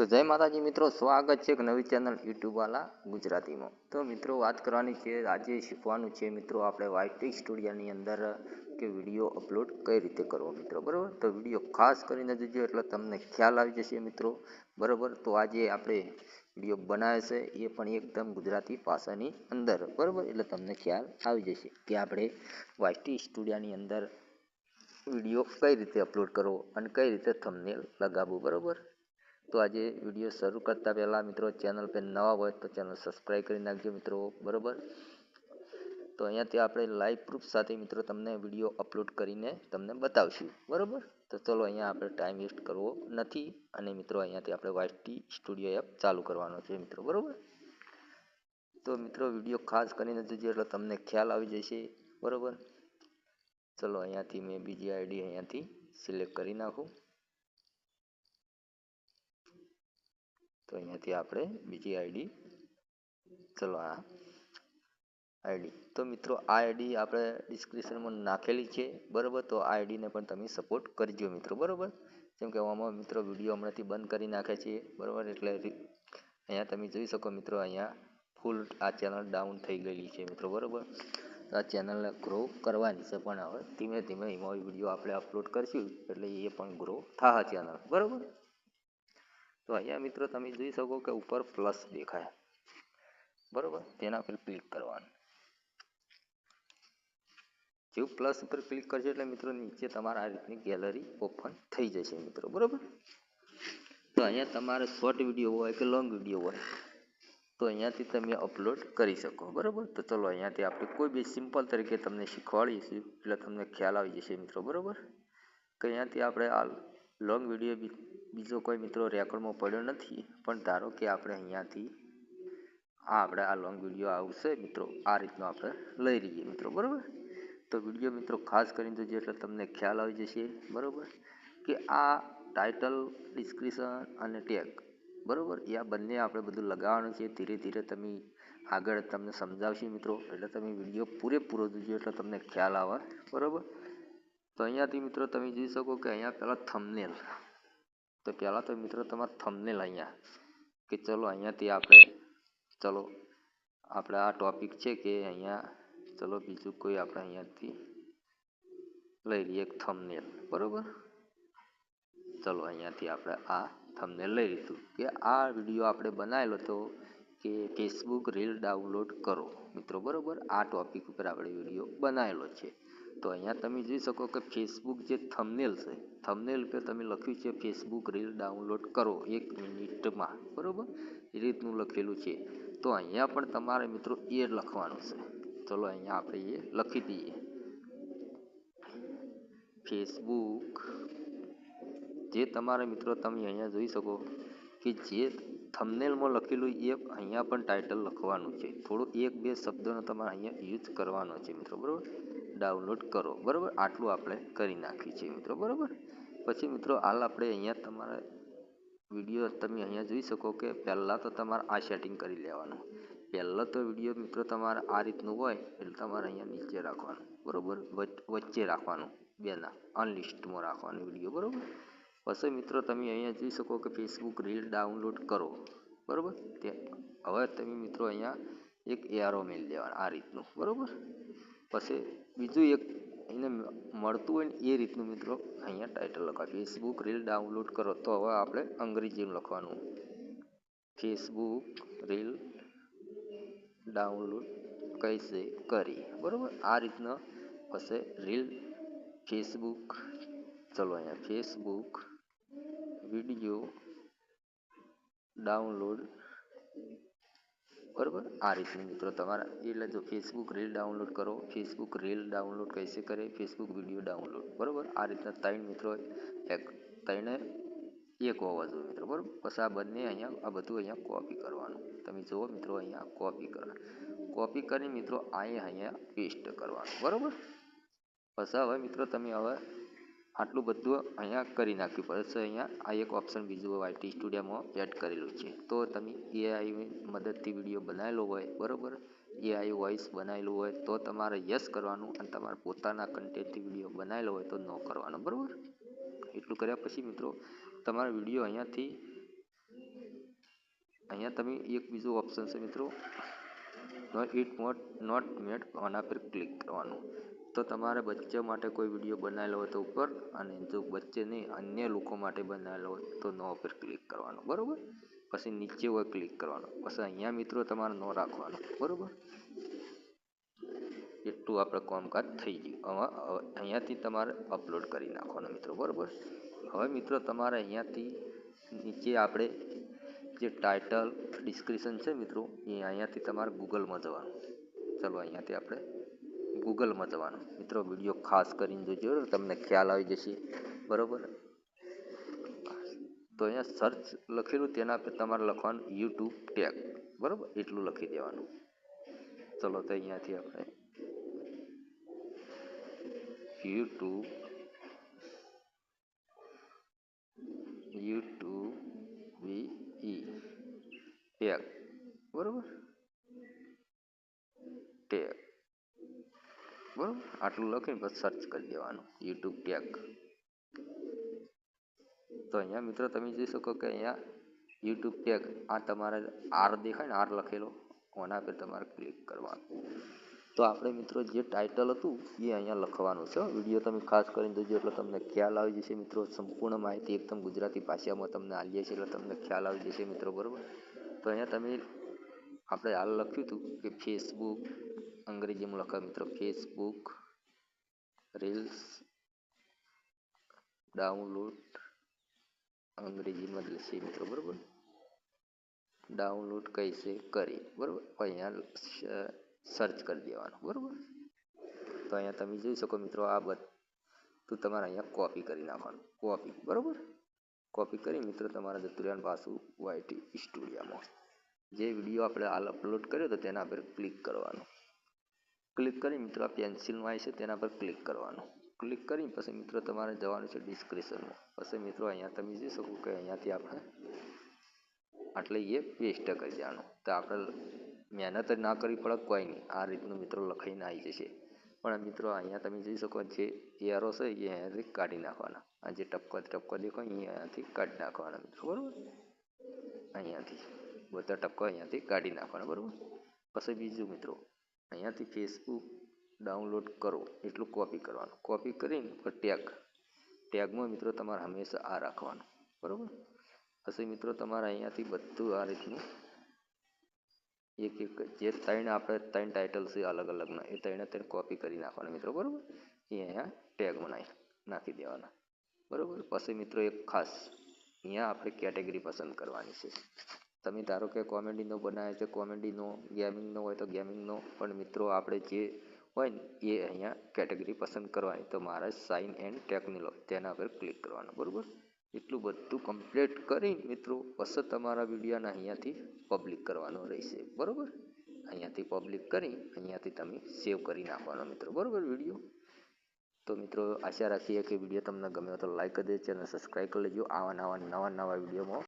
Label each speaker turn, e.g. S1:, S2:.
S1: તો જય માતાજી મિત્રો, સ્વાગત છે એક નવી ચેનલ યુટ્યુબવાલા ગુજરાતીમાં। તો મિત્રો વાત કરવાની છે, આજે શીખવાનું છે મિત્રો આપણે વાયટી સ્ટુડિયોની અંદર કે વિડીયો અપલોડ કઈ રીતે કરવો મિત્રો, બરાબર। તો વિડીયો ખાસ કરીને જોજો એટલે તમને ખ્યાલ આવી જશે મિત્રો, બરાબર। તો આજે આપણે વિડીયો બનાવે છે એ પણ એકદમ ગુજરાતી ભાષાની અંદર, બરાબર, એટલે તમને ખ્યાલ આવી જશે કે આપણે વાયટી સ્ટુડિયોની અંદર વિડીયો કઈ રીતે અપલોડ કરવો અને કઈ રીતે થંબનેલ લગાવવું, બરાબર। તો આજે વિડીયો શરૂ કરતાં પહેલાં મિત્રો ચેનલ પર નવા હોય તો ચેનલ સબસ્ક્રાઈબ કરી નાખજો મિત્રો, બરાબર। તો અહીંયાથી આપણે લાઈવ પ્રૂફ સાથે મિત્રો તમને વિડીયો અપલોડ કરીને તમને બતાવશું, બરાબર। તો ચલો અહીંયા આપણે ટાઈમ વેસ્ટ કરવો નથી અને મિત્રો અહીંયાથી આપણે વાયટી સ્ટુડિયો એપ ચાલુ કરવાનો છે મિત્રો, બરાબર। તો મિત્રો વિડીયો ખાસ કરીને જોજો એટલે તમને ખ્યાલ આવી જશે, બરાબર। ચલો અહીંયાથી મેં બીજી આઈડી અહીંયાથી સિલેક્ટ કરી નાખું। તો અહીંયાથી આપણે બીજી આઈડી, ચલો આ આઈડી, તો મિત્રો આ આઈડી આપણે ડિસ્ક્રિપ્શનમાં નાખેલી છે, બરાબર। તો આ આઈડીને પણ તમે સપોર્ટ કરજો મિત્રો, બરાબર। જેમ કે આમાં મિત્રો વિડીયો હમણાંથી બંધ કરી નાખે છે, બરાબર। એટલે અહીંયા તમે જોઈ શકો મિત્રો, અહીંયા ફૂલ આ ચેનલ ડાઉન થઈ ગયેલી છે મિત્રો, બરાબર। આ ચેનલને ગ્રો કરવાની છે, પણ હવે ધીમે ધીમે એમાં વિડીયો આપણે અપલોડ કરીશું એટલે એ પણ ગ્રો થશે ચેનલ, બરાબર। તો અહીંયા મિત્રો તમે જોઈ શકો કે ઉપર પ્લસ દેખાય, બરાબર, તેના પર ક્લિક કરવાનું। જેવું પ્લસ ઉપર ક્લિક કરશો એટલે મિત્રો નીચે તમારા આ રીતની ગેલેરી ઓપન થઈ જશે મિત્રો, બરાબર। તો અહીંયા તમારે શોર્ટ વિડીયો હોય કે લોંગ વિડીયો હોય તો અહીંયાથી તમે અપલોડ કરી શકો, બરાબર। તો ચલો અહીંયાથી આપણે કોઈ બી સિમ્પલ તરીકે તમને શીખવાડીશું એટલે તમને ખ્યાલ આવી જશે મિત્રો, બરાબર। કે અહીંયાથી આપણે આ લોંગ વિડીયો બીજો કોઈ મિત્રો રેકોર્ડમાં પડ્યો નથી, પણ ધારો કે આપણે અહીંયાથી આપણે આ લોંગ વિડીયો આવશે મિત્રો, આ રીતનો આપણે લઈ રહીએ મિત્રો, બરાબર। તો વિડીયો મિત્રો ખાસ કરીને જોજો એટલે તમને ખ્યાલ આવી જશે, બરાબર, કે આ ટાઇટલ, ડિસ્ક્રિપ્શન અને ટેગ, બરાબર, એ આ બંને આપણે બધું લગાવવાનું છે। ધીરે ધીરે તમે આગળ તમને સમજાવશે મિત્રો, એટલે તમે વિડીયો પૂરેપૂરો જોજો એટલે તમને ખ્યાલ આવે, બરાબર। તો અહીંયાથી મિત્રો તમે જોઈ શકો કે અહીંયા પહેલાં થંબનેલ, તો પહેલાં તો મિત્રો તમારે થંબનેલ અહીંયા કે ચલો અહીંયાથી આપણે આ ટોપિક છે કે અહીંયા ચલો બીજું કોઈ આપણે અહીંયાથી લઈ લઈએ એક થંબનેલ, બરાબર। ચલો અહીંયાથી આપણે આ થંબનેલ લઈ લીધું કે આ વિડીયો આપણે બનાવેલો હતો કે ફેસબુક રીલ ડાઉનલોડ કરો મિત્રો, બરાબર। આ ટોપિક ઉપર આપણે વિડીયો બનાવેલો છે। તો અહીંયા તમે જોઈ શકો કે ફેસબુક જે થંબનેલ છે, થંબનેલ ઉપર તમે લખ્યું છે ફેસબુક રીલ ડાઉનલોડ કરો 1 મિનિટમાં, બરાબર, એ રીતનું લખેલું છે। તો અહીંયા પણ તમારે મિત્રો એ લખવાનું છે, ચલો અહીંયા આપણે એ લખી દઈએ ફેસબુક, જે તમારે મિત્રો તમે અહીંયા જોઈ શકો કે જે થંબનેલમાં લખેલું એ અહીંયા પણ ટાઇટલ લખવાનું છે, થોડું 1-2 શબ્દોનો તમારે અહીંયા યુઝ કરવાનો છે મિત્રો, બરાબર। ડાઉનલોડ કરો, બરાબર, આટલું આપણે કરી નાખ્યું છે મિત્રો, બરાબર। પછી મિત્રો હાલ આપણે અહીંયા તમારે વિડીયો તમે અહીંયા જોઈ શકો કે પહેલાં તો તમારે આ સેટિંગ કરી લેવાનું। પહેલાં તો વિડીયો મિત્રો તમારે આ રીતનું હોય એટલે તમારે અહીંયા નીચે રાખવાનું, બરાબર, વચ્ચે રાખવાનું, બેના અનલિસ્ટમાં રાખવાનું વિડીયો, બરાબર। પછી મિત્રો તમે અહીંયા જોઈ શકો કે ફેસબુક રીલ ડાઉનલોડ કરો, બરાબર। તે હવે તમે મિત્રો અહીંયા એક એરો મેળ દેવાનું આ રીતનું, બરાબર। પછી બીજું એક એને મળતું હોય ને એ રીતનું મિત્રો અહીંયા ટાઇટલ લખાય ફેસબુક રીલ ડાઉનલોડ કરો। તો હવે આપણે અંગ્રેજીમાં લખવાનું ફેસબુક રીલ ડાઉનલોડ કૈસે કરી, બરાબર, આ રીતના પછી રીલ ફેસબુક, ચલો અહીંયા ફેસબુક વિડીયો ડાઉનલોડ, બરાબર, આ રીતનું મિત્રો તમારા એટલે જો ફેસબુક રીલ ડાઉનલોડ કરો, ફેસબુક રીલ ડાઉનલોડ કૈસે કરે, ફેસબુક વિડીયો ડાઉનલોડ, બરાબર, આ રીતના 3 મિત્રો ત્રણે એક હોવા જોઈએ મિત્રો, બરાબર। પછી આ બંને અહીંયા આ બધું અહીંયા કોપી કરવાનું, તમે જુઓ મિત્રો અહીંયા કોપી કરવાનું, કોપી કરી મિત્રો અહીંયા પેસ્ટ કરવાનું, બરાબર। પછી હવે મિત્રો તમે હવે આટલું બધું અહીંયા કરી નાખ્યું, પછી અહીંયા આ એક ઓપ્શન બીજું વાયટી સ્ટુડિયોમાં એડ કરેલું છે। તો તમે એઆઈ મદદથી વિડીયો બનાવેલો હોય, બરાબર, એઆઈ વોઇસ બનાવેલું હોય તો તમારે યસ કરવાનું, અને તમારે પોતાના કન્ટેન્ટથી વિડીયો બનાવેલો હોય તો નો કરવાનો, બરાબર। એટલું કર્યા પછી મિત્રો તમારો વિડીયો અહીંયાથી અહીંયા તમે એક બીજો ઓપ્શન છે મિત્રો, નોટ મેડ, આના પર ક્લિક કરવાનું. તો તમારે બચ્ચા માટે કોઈ વિડીયો બનાવેલો હોય તો ઉપર, અને જો બચ્ચે નહીં અન્ય લોકો માટે બનાવેલો હોય તો નો પર ક્લિક કરવાનું, બરાબર. પછી નીચે હોય ક્લિક કરવાનું. પછી અહીંયા મિત્રો તમારે નો રાખવાનું, બરાબર. એટલું આપણે કામકાજ થઈ ગયું. હવે અહીંયાથી તમારે અપલોડ કરી નાખવાનું મિત્રો, બરાબર. હવે મિત્રો તમારે અહીંયાથી નીચે આપણે જે ટાઇટલ ડિસ્ક્રિપ્શન છે મિત્રો, એ અહીંયાથી તમારે ગૂગલમાં જવાનું. ચલો અહીંયાથી આપણે ગૂગલમાં જવાનું મિત્રો. વિડીયો ખાસ કરીને જોજો, તમને ખ્યાલ આવી જશે, બરાબર. તો અહીંયા સર્ચ લખેલું તેના પર તમારે લખવાનું યુટ્યુબ ટેગ, બરાબર, એટલું લખી દેવાનું. ચલો તો અહીંયાથી આપણે યુટ્યુબ ટેગ, બરાબર, ટેગ, બરાબર, આટલું લખીને પછી સર્ચ કરી દેવાનું યુટ્યુબ ટેગ. તો અહીંયા મિત્રો તમે જોઈ શકો કે અહીંયા યુટ્યુબ ટેગ, આ તમારે આર દેખાય ને, આર લખેલો, આના પર તમારે ક્લિક કરવાનું. તો આપણે મિત્રો જે ટાઇટલ હતું એ અહીંયા લખવાનું છે. વિડીયો તમે ખાસ કરીને જોજો એટલે તમને ખ્યાલ આવી જશે મિત્રો. સંપૂર્ણ માહિતી એકદમ ગુજરાતી ભાષામાં તમને આપીએ છીએ એટલે તમને ખ્યાલ આવી જશે મિત્રો, બરાબર. તો અહીંયા તમે આપણે હાલ લખ્યું હતું કે ફેસબુક, અંગ્રેજીમાં લખાય મિત્રો, ફેસબુક રીલ્સ ડાઉનલોડ, અંગ્રેજીમાં લખીએ મિત્રો, બરાબર, ડાઉનલોડ કૈસે કરી, બરાબર. અહીંયા સર્ચ કરી દેવાનું, બરાબર. તો અહીંયા તમે જોઈ શકો મિત્રો, આ બધું તમારે અહીંયા કોપી કરી નાખવાનું, કોપી, બરાબર. કોપી કરી મિત્રો તમારે જતું રહેવાનું પાછું વાયટી સ્ટુડિયોમાં. જે વિડીયો આપણે હાલ અપલોડ કર્યો તો તેના પર ક્લિક કરવાનું. ક્લિક કરી મિત્રો આ પેન્સિલમાં આવી છે તેના પર ક્લિક કરવાનું. ક્લિક કરી પછી મિત્રો તમારે જવાનું છે ડિસ્ક્રિપ્શનમાં. પછી મિત્રો અહીંયા તમે જોઈ શકો કે અહીંયાથી આપણે એટલે એ પેસ્ટ કરી દેવાનું. તો આપણે મહેનત જ ના કરવી પડે, કોઈ નહીં, આ રીતનું મિત્રો લખાઈને આવી જશે. પણ મિત્રો અહીંયા તમે જોઈ શકો જે એરો છે એ અહીંયાથી કાઢી નાખવાના. આ જે ટપકો દેખાય એ અહીંયાથી કાઢી નાખવાના મિત્રો, બરાબર. અહીંયાથી બધા ટપકો અહીંયાથી કાઢી નાખવાના, બરાબર. પછી બીજું મિત્રો અહીંયાથી ફેસબુક ડાઉનલોડ કરો એટલું કોપી કરવાનું. કોપી કરીને ટેગમાં મિત્રો તમારે હંમેશા આ રાખવાનું, બરાબર. પછી મિત્રો તમારે અહીંયાથી બધું આ રીતનું એક જે આપણે ત્રણ ટાઇટલ છે અલગ અલગના, એ ત્રણ કોપી કરી નાખવાના મિત્રો, બરાબર. એ અહીંયા ટેગમાં નાખી દેવાના, બરાબર. પછી મિત્રો એક ખાસ અહીંયા આપણે કેટેગરી પસંદ કરવાની છે. તમે ધારો કે કોમેડીનો બનાવે છે, કોમેડીનો, ગેમિંગનો હોય તો ગેમિંગનો, પણ મિત્રો આપણે જે હોય ને એ અહીંયા કેટેગરી પસંદ કરવાની. તો મારે સાઇન એન્ડ ટેકનોલોજી તેના પર ક્લિક કરવાનું, બરાબર. એટલું બધું કમ્પ્લીટ કરી મિત્રો પછી તમારા વિડીયોને અહીંયાથી પબ્લિક કરવાનો રહેશે, બરાબર. અહીંયાથી પબ્લિક કરી અહીંયાથી તમે સેવ કરી નાખવાનો મિત્રો, બરાબર, વિડીયો. તો મિત્રો આશા રાખીએ કે વિડીયો તમને ગમ્યો તો લાઈક કરી દેજો અને સબસ્ક્રાઈબ કરી લેજો. આવા નવા વિડીયોમાં